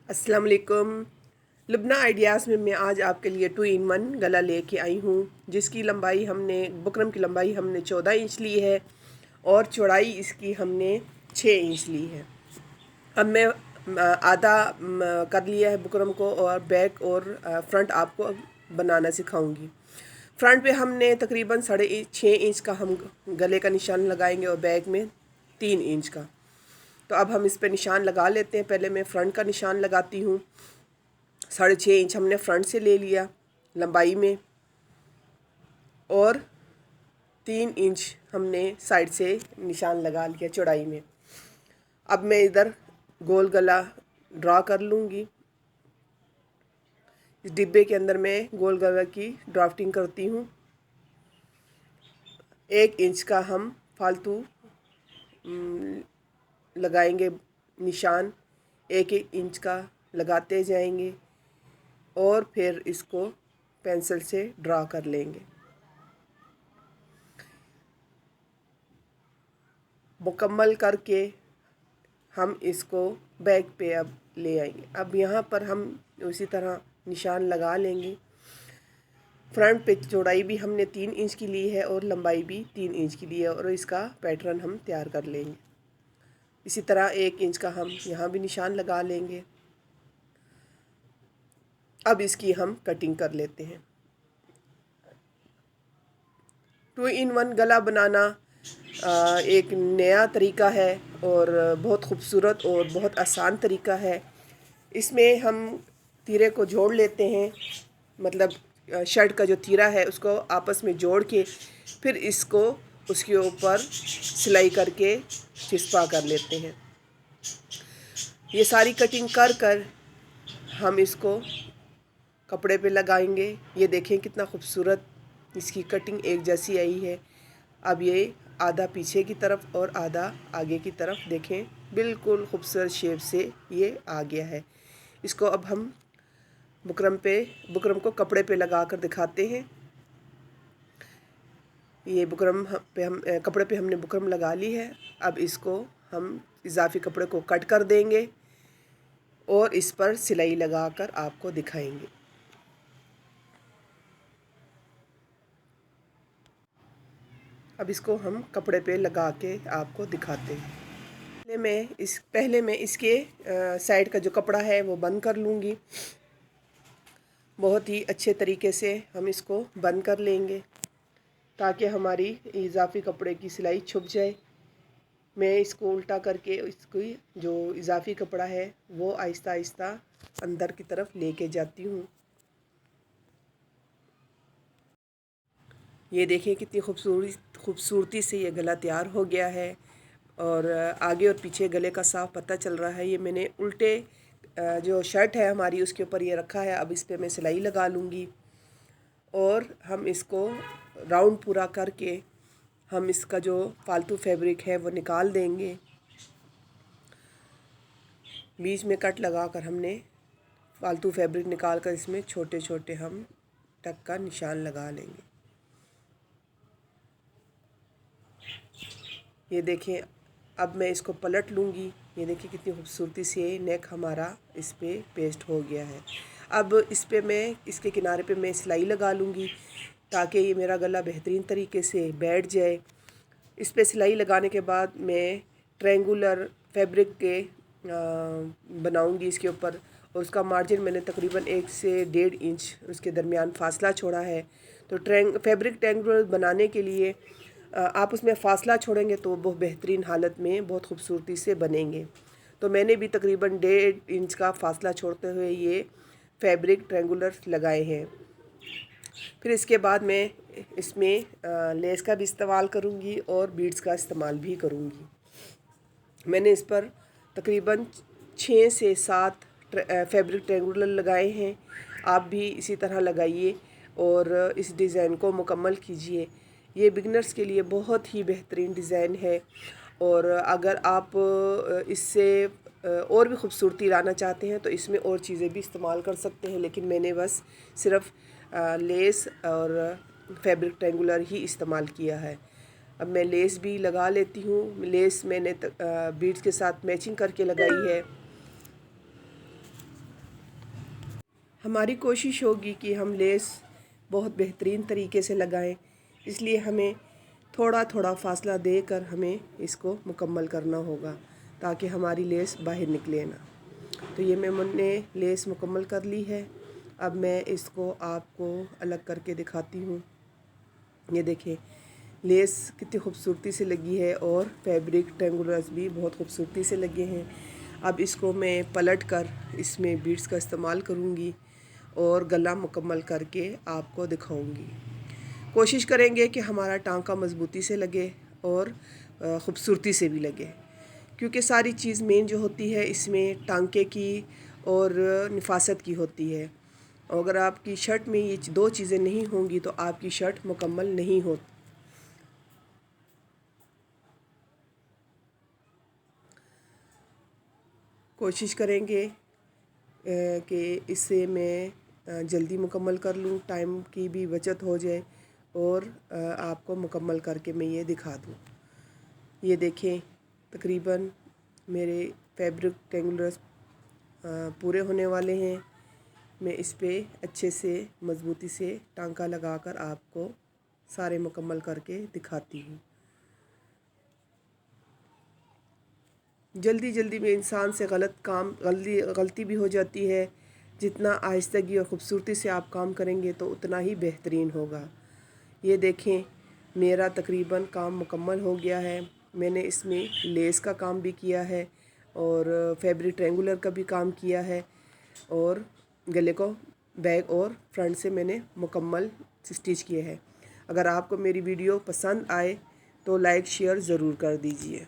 अस्सलाम वालेकुम। लुबना आइडियाज़ में मैं आज आपके लिए 2 in 1 गला लेके आई हूँ, जिसकी लंबाई बुकरम की लंबाई हमने 14 इंच ली है और चौड़ाई इसकी हमने 6 इंच ली है। अब मैं आधा कर लिया है बुकरम को और बैक और फ्रंट आपको बनाना सिखाऊंगी। फ्रंट पे हमने तकरीबन 6.5 इंच का हम गले का निशान लगाएंगे और बैक में 3 इंच का। तो अब हम इस पे निशान लगा लेते हैं। पहले मैं फ्रंट का निशान लगाती हूँ। 6.5 इंच हमने फ्रंट से ले लिया लंबाई में और 3 इंच हमने साइड से निशान लगा लिया चौड़ाई में। अब मैं इधर गोल गला ड्रा कर लूँगी। इस डिब्बे के अंदर मैं गोल गला की ड्राफ्टिंग करती हूँ। 1 इंच का हम फालतू लगाएंगे निशान, 1 1 इंच का लगाते जाएंगे और फिर इसको पेंसिल से ड्रा कर लेंगे। मुकम्मल करके हम इसको बैक पे अब ले आएंगे। अब यहाँ पर हम उसी तरह निशान लगा लेंगे। फ्रंट पे चौड़ाई भी हमने 3 इंच की ली है और लंबाई भी 3 इंच की ली है और इसका पैटर्न हम तैयार कर लेंगे। इसी तरह 1 इंच का हम यहाँ भी निशान लगा लेंगे। अब इसकी हम कटिंग कर लेते हैं। 2 in 1 गला बनाना एक नया तरीका है और बहुत ख़ूबसूरत और बहुत आसान तरीका है। इसमें हम तीरे को जोड़ लेते हैं, मतलब शर्ट का जो तीरा है उसको आपस में जोड़ के फिर इसको उसके ऊपर सिलाई करके चिस्पा कर लेते हैं। ये सारी कटिंग कर हम इसको कपड़े पे लगाएंगे। ये देखें कितना खूबसूरत इसकी कटिंग एक जैसी आई है। अब ये आधा पीछे की तरफ और आधा आगे की तरफ देखें, बिल्कुल खूबसूरत शेप से ये आ गया है। इसको अब हम बुकरम को कपड़े पे लगा कर दिखाते हैं। ये कपड़े पे हमने बुकरम लगा ली है। अब इसको हम इजाफी कपड़े को कट कर देंगे और इस पर सिलाई लगा कर आपको दिखाएंगे। अब इसको हम कपड़े पे लगा के आपको दिखाते हैं। पहले मैं इसके साइड का जो कपड़ा है वो बंद कर लूँगी। बहुत ही अच्छे तरीके से हम इसको बंद कर लेंगे ताकि हमारी इजाफी कपड़े की सिलाई छुप जाए। मैं इसको उल्टा करके इसकी जो इजाफी कपड़ा है वो आहिस्ता आहिस्ता अंदर की तरफ लेके जाती हूँ। ये देखिए कितनी खूबसूरती से ये गला तैयार हो गया है और आगे और पीछे गले का साफ पता चल रहा है। ये मैंने उल्टे जो शर्ट है हमारी उसके ऊपर ये रखा है। अब इस पे मैं सिलाई लगा लूँगी और हम इसको राउंड पूरा करके हम इसका जो फालतू फैब्रिक है वो निकाल देंगे। बीच में कट लगा कर हमने फालतू फैब्रिक निकाल कर इसमें छोटे छोटे हम टक का निशान लगा लेंगे। ये देखें, अब मैं इसको पलट लूँगी। ये देखिए कितनी खूबसूरती से नेक हमारा इस पे पेस्ट हो गया है। अब इस पे मैं इसके किनारे पे मैं सिलाई लगा लूँगी ताकि ये मेरा गला बेहतरीन तरीके से बैठ जाए। इस पे सिलाई लगाने के बाद मैं ट्रायंगुलर फैब्रिक के बनाऊँगी इसके ऊपर और उसका मार्जिन मैंने तकरीबन 1 से 1.5 इंच उसके दरमियान फासला छोड़ा है। तो फैब्रिक ट्रायंगुलर बनाने के लिए आप उसमें फ़ासला छोड़ेंगे तो वो बेहतरीन हालत में बहुत खूबसूरती से बनेंगे। तो मैंने भी तकरीबन 1.5 इंच का फ़ासला छोड़ते हुए ये फैब्रिक ट्रायंगुलर लगाए हैं। फिर इसके बाद मैं इसमें लेस का भी इस्तेमाल करूँगी और बीड्स का इस्तेमाल भी करूँगी। मैंने इस पर तकरीबन 6 से 7 फैब्रिक ट्रायंगुलर लगाए हैं। आप भी इसी तरह लगाइए और इस डिज़ाइन को मुकम्मल कीजिए। ये बिगनर्स के लिए बहुत ही बेहतरीन डिज़ाइन है और अगर आप इससे और भी खूबसूरती लाना चाहते हैं तो इसमें और चीज़ें भी इस्तेमाल कर सकते हैं, लेकिन मैंने बस सिर्फ लेस और फैब्रिक ट्रायंगुलर ही इस्तेमाल किया है। अब मैं लेस भी लगा लेती हूँ। लेस मैंने बीड्स के साथ मैचिंग करके लगाई है। हमारी कोशिश होगी कि हम लेस बहुत बेहतरीन तरीके से लगाएं, इसलिए हमें थोड़ा थोड़ा फासला देकर हमें इसको मुकम्मल करना होगा ताकि हमारी लेस बाहर निकले ना। तो ये मैंने लेस मुकम्मल कर ली है। अब मैं इसको आपको अलग करके दिखाती हूँ। ये देखें लेस कितनी खूबसूरती से लगी है और फैब्रिक ट्रायंगुलर्स भी बहुत खूबसूरती से लगे हैं। अब इसको मैं पलट कर इसमें बीड्स का इस्तेमाल करूँगी और गला मुकम्मल करके आपको दिखाऊंगी। कोशिश करेंगे कि हमारा टांका मज़बूती से लगे और ख़ूबसूरती से भी लगे, क्योंकि सारी चीज़ मेन जो होती है इसमें टांके की और नफासत की होती है। अगर आपकी शर्ट में ये दो चीज़ें नहीं होंगी तो आपकी शर्ट मुकम्मल नहीं होती। कोशिश करेंगे कि इससे मैं जल्दी मुकम्मल कर लूँ, टाइम की भी बचत हो जाए और आपको मुकम्मल करके मैं ये दिखा दूँ। ये देखें तकरीबन मेरे फैब्रिक ट्रायंगुलर्स पूरे होने वाले हैं। मैं इस पे अच्छे से मज़बूती से टांका लगाकर आपको सारे मुकम्मल करके दिखाती हूँ। जल्दी जल्दी में इंसान से गलती भी हो जाती है। जितना आहिस्तगी और ख़ूबसूरती से आप काम करेंगे तो उतना ही बेहतरीन होगा। ये देखें मेरा तकरीबन काम मुकम्मल हो गया है। मैंने इसमें लेस का काम भी किया है और फैब्रिक ट्रायंगुलर का भी काम किया है और गले को बैक और फ्रंट से मैंने मुकम्मल स्टिच किए हैं। अगर आपको मेरी वीडियो पसंद आए तो लाइक शेयर ज़रूर कर दीजिए।